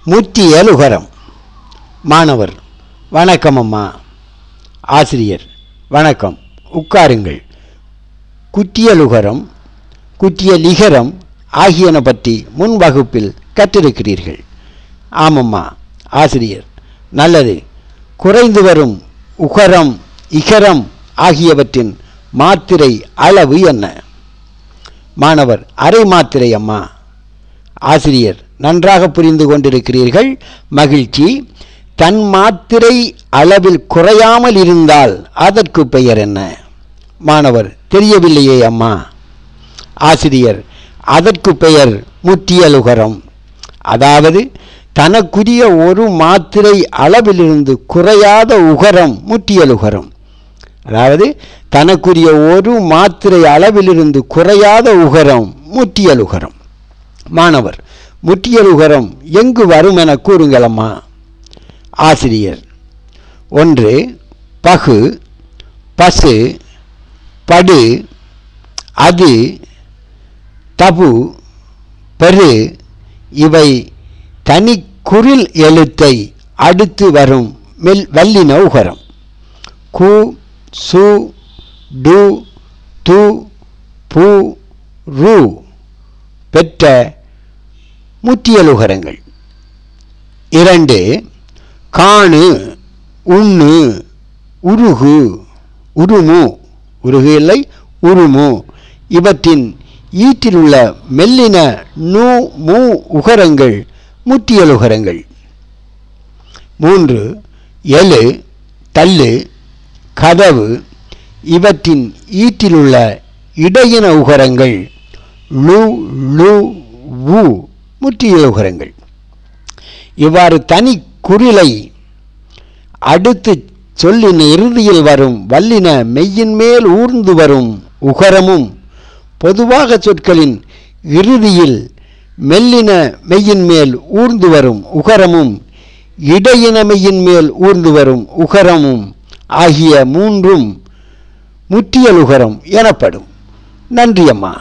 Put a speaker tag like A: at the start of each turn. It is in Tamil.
A: முற்றியலுகரம். மாணவர்: வணக்கம் அம்மா. ஆசிரியர்: வணக்கம், உட்காருங்கள். குற்றியலுகரம், குற்றியலிகரம் ஆகியன பற்றி முன் வகுப்பில் கற்றிருக்கிறீர்கள். ஆமம்மா. ஆசிரியர்: நல்லது. குறைந்து வரும் உகரம், இகரம் ஆகியவற்றின் மாத்திரை அளவு என்ன? மாணவர்: அரை மாத்திரை அம்மா. ஆசிரியர்: நன்றாக புரிந்து கொண்டிருக்கிறீர்கள், மகிழ்ச்சி. தன் மாத்திரை அளவில் குறையாமல் இருந்தால் அதற்கு பெயர் என்ன? மாணவர்: தெரியவில்லையே அம்மா. ஆசிரியர்: அதற்கு பெயர் முற்றியலுகரம். அதாவது தனக்குரிய ஒரு மாத்திரை அளவிலிருந்து குறையாத உகரம் முற்றியலுகரம். அதாவது தனக்குரிய ஒரு மாத்திரை அளவிலிருந்து குறையாத உகரம் முற்றியலுகரம். மாணவர்: முற்றியலுகரம் எங்கு வரும் என கூறுங்களம்மா. ஆசிரியர்: 1. பகு, பசு, படு, அது, தபு, பெரு இவை தனி குரில் எழுத்தை அடுத்து வரும் வல்லின உகரம். கு, சு, டு, து, பு, ரு பெற்ற முற்றியலுகரங்கள். 2. காணு, உண்ணு, உருகு, உருமு, உருகு இல்லை உருமு இவற்றின் ஈற்றில் உள்ள மெல்லின நூ, மூ உகரங்கள் முற்றியலுகரங்கள். 3. எழு, தள்ளு, கதவு இவற்றின் ஈற்றில் உள்ள இடையின உகரங்கள் லு, லு, வு முற்றியலுகரங்கள். இவ்வாறு தனி குறிலை அடுத்து சொல்லின் இறுதியில் வரும் வல்லின மெய்யின் மேல் ஊர்ந்து வரும் உகரமும், பொதுவாக சொற்களின் இறுதியில் மெல்லின மெய்யின் மேல் ஊர்ந்து வரும் உகரமும், இடையின மெய்யின் மேல் ஊர்ந்து வரும் உகரமும் ஆகிய மூன்றும் முற்றியலுகரம் எனப்படும். நன்றி அம்மா.